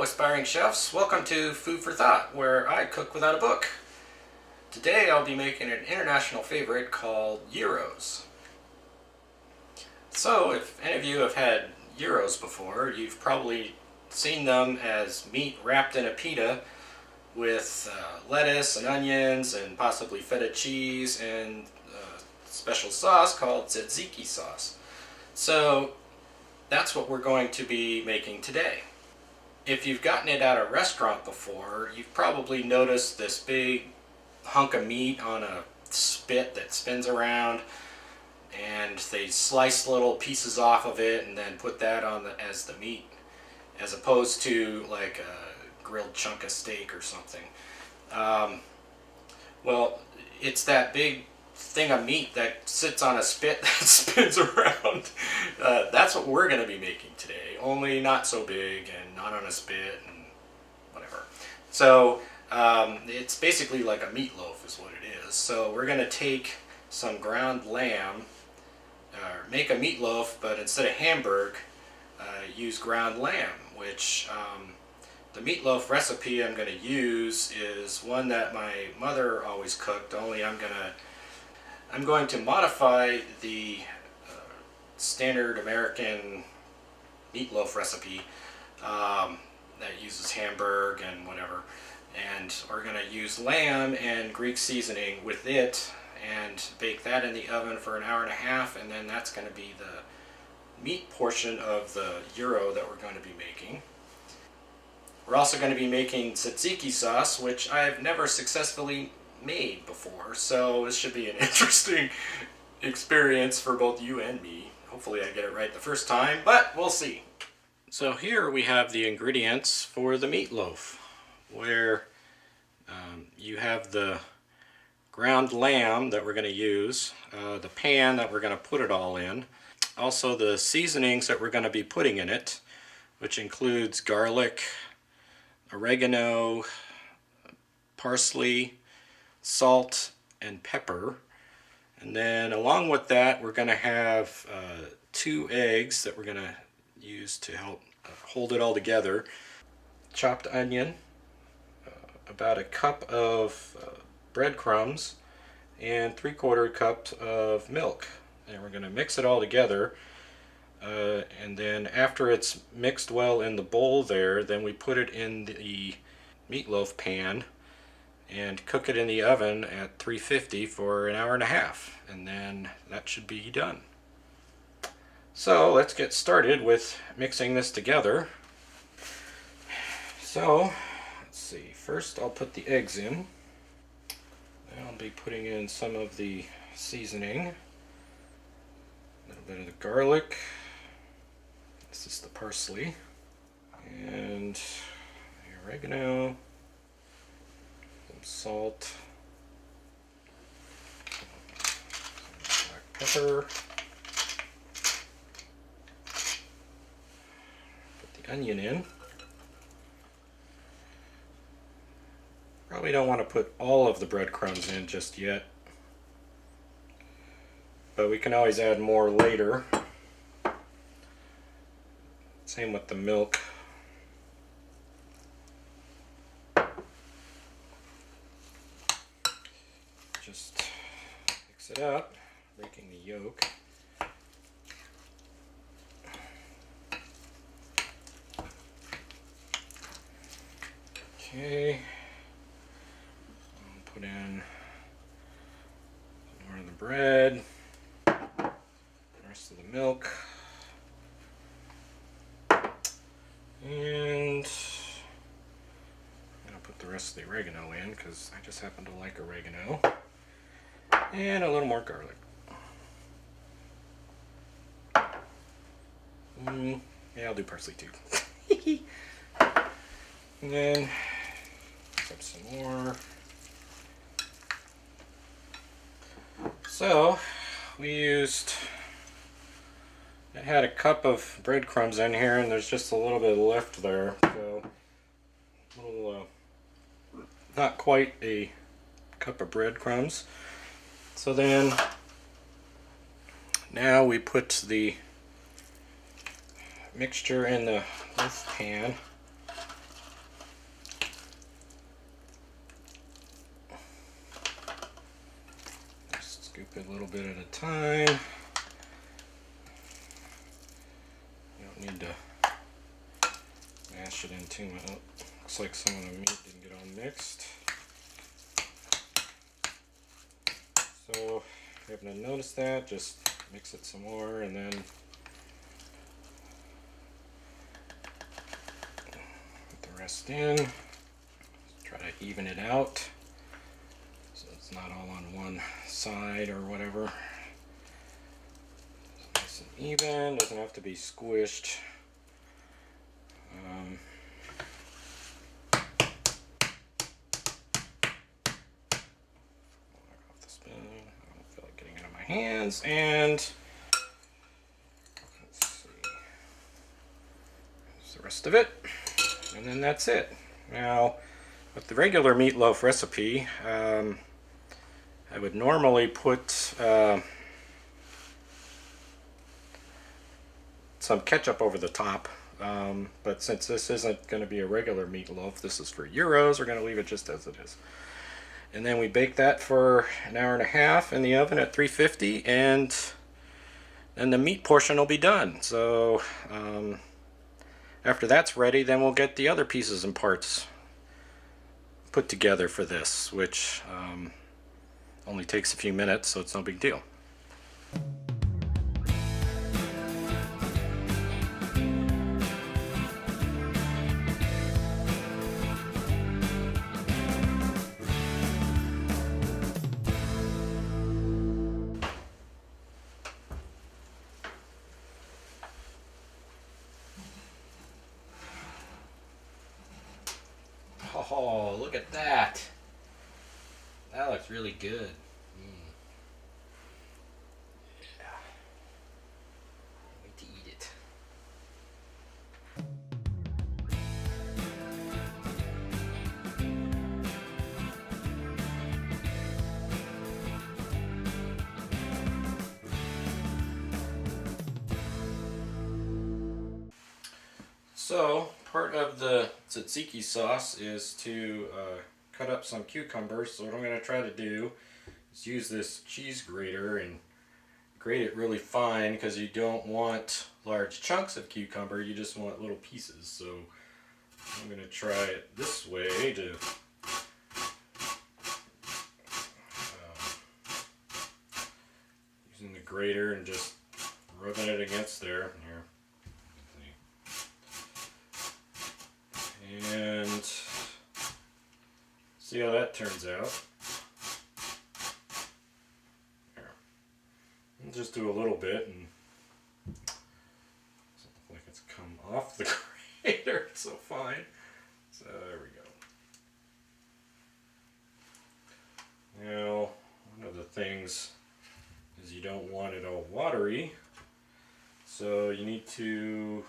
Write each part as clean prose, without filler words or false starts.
aspiring chefs. Welcome to Food for Thought, where I cook without a book. Today I'll be making an international favorite called gyros. So if any of you have had gyros before, you've probably seen them as meat wrapped in a pita with lettuce and onions and possibly feta cheese and a special sauce called tzatziki sauce. So that's what we're going to be making today. If you've gotten it at a restaurant before, you've probably noticed this big hunk of meat on a spit that spins around, and they slice little pieces off of it and then put that on as the meat, as opposed to like a grilled chunk of steak or something. Well, it's that big thing of meat that sits on a spit that spins around. That's what we're going to be making today, only not so big and not on a spit and whatever. So it's basically like a meatloaf is what it is. So we're going to take some ground lamb, make a meatloaf, but instead of Hamburg, use ground lamb, which the meatloaf recipe I'm going to use is one that my mother always cooked, only I'm going to modify the standard American meatloaf recipe that uses Hamburg and whatever, and we're going to use lamb and Greek seasoning with it and bake that in the oven for an hour and a half, and then that's going to be the meat portion of the gyro that we're going to be making. We're also going to be making tzatziki sauce, which I've never successfully made before, so this should be an interesting experience for both you and me. Hopefully I get it right the first time, but we'll see. So here we have the ingredients for the meatloaf, where you have the ground lamb that we're going to use, the pan that we're going to put it all in, also the seasonings that we're going to be putting in it, which includes garlic, oregano, parsley, salt, and pepper. And then along with that, we're going to have 2 eggs that we're going to use to help hold it all together, chopped onion, about a cup of breadcrumbs, and 3/4 cups of milk. And we're going to mix it all together, and then after it's mixed well in the bowl there, then we put it in the meatloaf pan and cook it in the oven at 350 for an hour and a half, and then that should be done. So let's get started with mixing this together. So let's see, first I'll put the eggs in. Then I'll be putting in some of the seasoning, a little bit of the garlic, this is the parsley, and the oregano, some salt, some black pepper, put the onion in. Probably don't want to put all of the breadcrumbs in just yet, but we can always add more later. Same with the milk. Just mix it up, breaking the yolk. Okay. Put in more of the bread, the rest of the milk, and I'll put the rest of the oregano in because I just happen to like oregano, and a little more garlic. Yeah, I'll do parsley too. And then mix up some more. So I had a cup of breadcrumbs in here, and there's just a little bit left there, so a little, not quite a cup of breadcrumbs. So then now we put the mixture in the loaf pan, Scoop it a little bit at a time. You don't need to mash it in too much. Oh, looks like some of the meat didn't get all mixed. So if you happen to notice that, just mix it some more and then put the rest in. Try to even it out so it's not all on one side or whatever. It's nice and even, doesn't have to be squished. Off the spoon. I don't feel like getting it on my hands. And let's see. There's the rest of it. And then that's it. Now, with the regular meatloaf recipe, I would normally put some ketchup over the top, but since this isn't going to be a regular meatloaf, this is for gyros, we're going to leave it just as it is. And then we bake that for an hour and a half in the oven at 350, and then the meat portion will be done. So after that's ready, then we'll get the other pieces and parts put together for this, which only takes a few minutes, so it's no big deal. Oh, look at that. That looks really good. Yeah. Wait to eat it. So, part of the tzatziki sauce is to cut up some cucumbers. So what I'm going to try to do is use this cheese grater and grate it really fine, because you don't want large chunks of cucumber, you just want little pieces. So I'm going to try it this way to using the grater and just rubbing it against there. Here. And see how that turns out. There. I'll just do a little bit, and it doesn't look like it's come off the grater. It's so fine. So there we go. Now, one of the things is you don't want it all watery, so you need to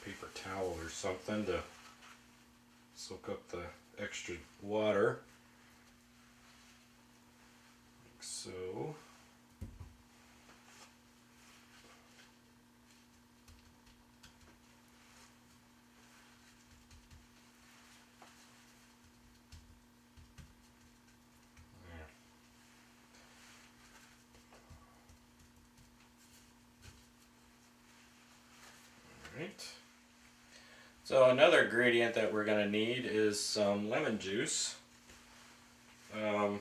paper towel or something to soak up the extra water, like so. There. All right. So another ingredient that we're going to need is some lemon juice. So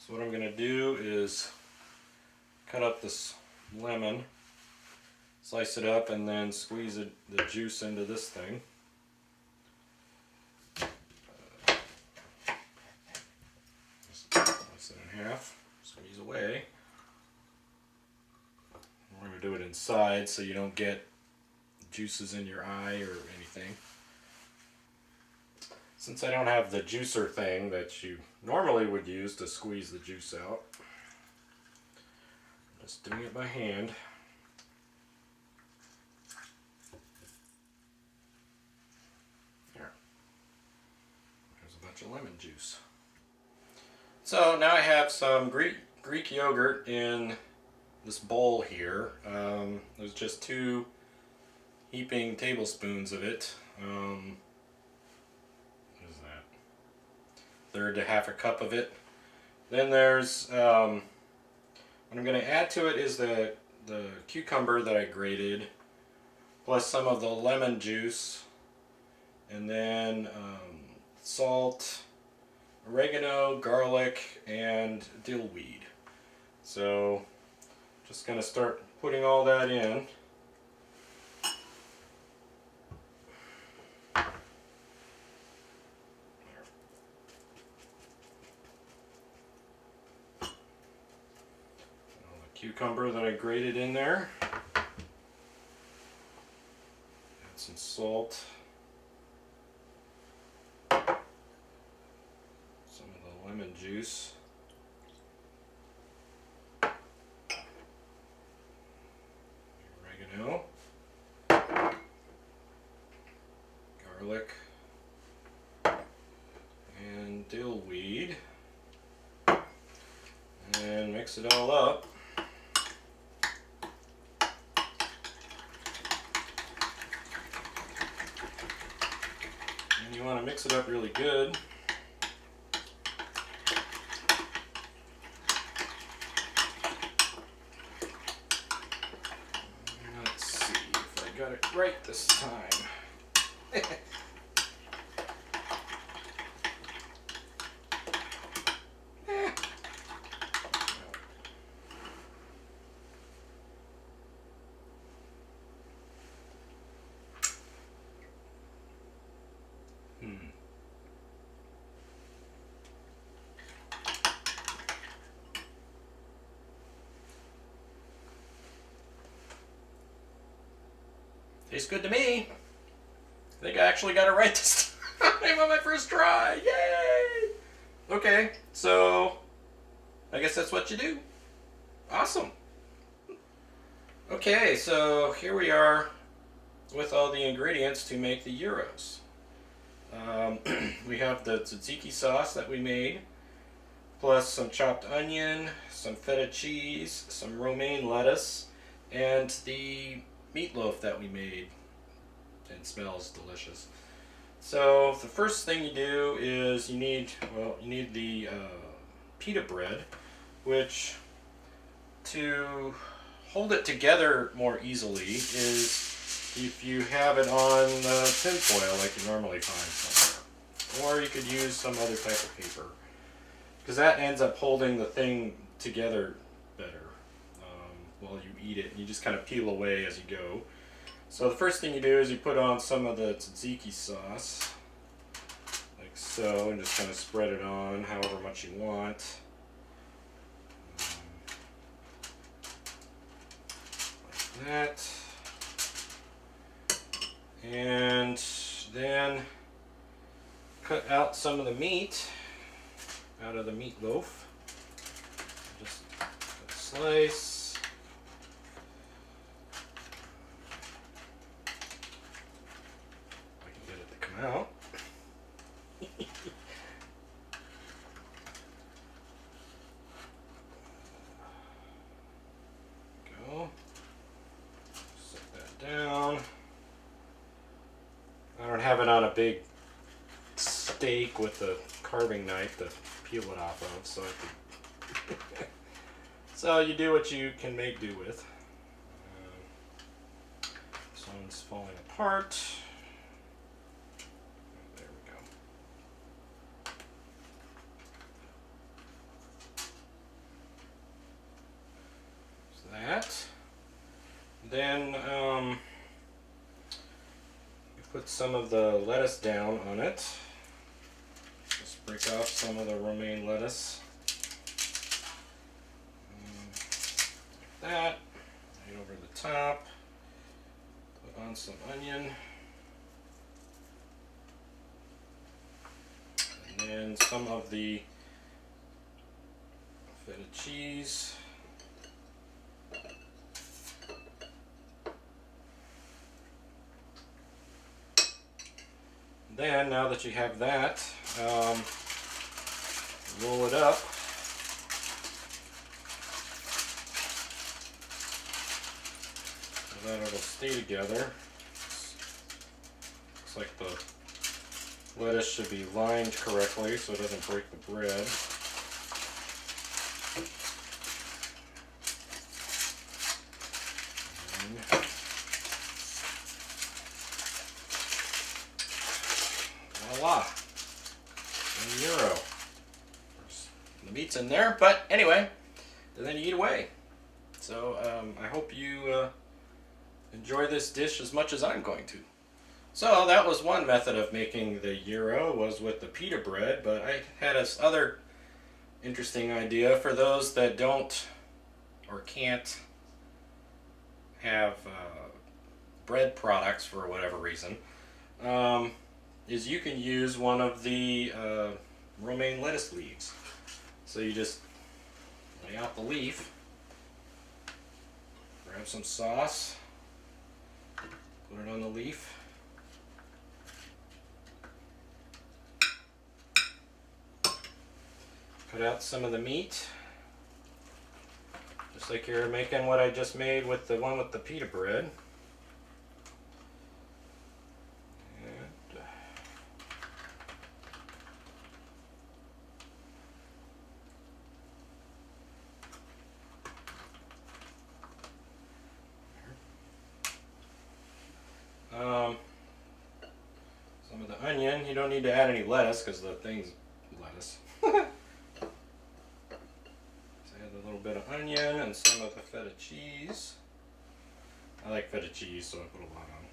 what I'm going to do is cut up this lemon, slice it up, and then squeeze the juice into this thing. Just slice it in half, squeeze away. We're going to do it inside so you don't get juices in your eye or anything. Since I don't have the juicer thing that you normally would use to squeeze the juice out, I'm just doing it by hand. There. There's a bunch of lemon juice. So now I have some Greek yogurt in this bowl here. There's just 2 heaping tablespoons of it. What is 1/3 to 1/2 cup of it. Then there's, what I'm going to add to it is the cucumber that I grated, plus some of the lemon juice, and then salt, oregano, garlic, and dill weed. So just going to start putting all that in. Cucumber that I grated in there. Add some salt. Some of the lemon juice. Oregano. Garlic. And dill weed. And mix it all up. You want to mix it up really good. Let's see if I got it right this time. Tastes good to me. I think I actually got it right this time on my first try. Yay! Okay, so I guess that's what you do. Awesome. Okay, so here we are with all the ingredients to make the gyros. We have the tzatziki sauce that we made, plus some chopped onion, some feta cheese, some romaine lettuce, and the meatloaf that we made. It smells delicious. So the first thing you do is you need the pita bread, which, to hold it together more easily, is if you have it on tin foil like you normally find somewhere, or you could use some other type of paper, because that ends up holding the thing together better while you eat it. You just kind of peel away as you go. So the first thing you do is you put on some of the tzatziki sauce, like so, and just kind of spread it on however much you want. Like that. And then cut out some of the meat out of the meatloaf. Just cut a slice. I can get it to come out. Go. Set that down. I don't have it on a big steak with a carving knife to peel it off of, so I can so you do what you can make do with. This one's falling apart. There we go. So that. Then put some of the lettuce down on it. Just break off some of the romaine lettuce. Like that. Right over the top. Put on some onion. And then some of the feta cheese. Then, now that you have that, roll it up. So that it'll stay together. Looks like the lettuce should be lined correctly so it doesn't break the bread. Voila! A gyro. The meat's in there, but anyway, then you eat away. So I hope you enjoy this dish as much as I'm going to. So that was one method of making the gyro, was with the pita bread, but I had this other interesting idea for those that don't or can't have bread products for whatever reason, is you can use one of the romaine lettuce leaves. So you just lay out the leaf, grab some sauce, put it on the leaf, cut out some of the meat, just like you're making what I just made with the one with the pita bread. Some of the onion. You don't need to add any lettuce because the thing's lettuce. So add a little bit of onion and some of the feta cheese. I like feta cheese, so I put a lot on.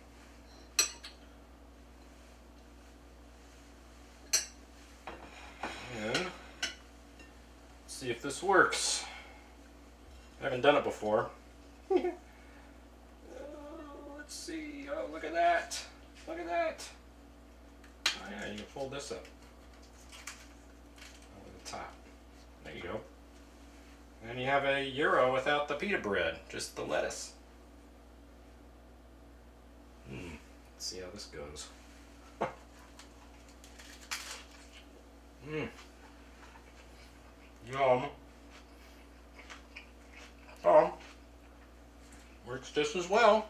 And let's see if this works. I haven't done it before. Let's see. Oh, look at that. Look at that. Oh yeah, you can fold this up over the top. There you go. And you have a gyro without the pita bread, just the lettuce. Let's see how this goes. Yum. Works just as well.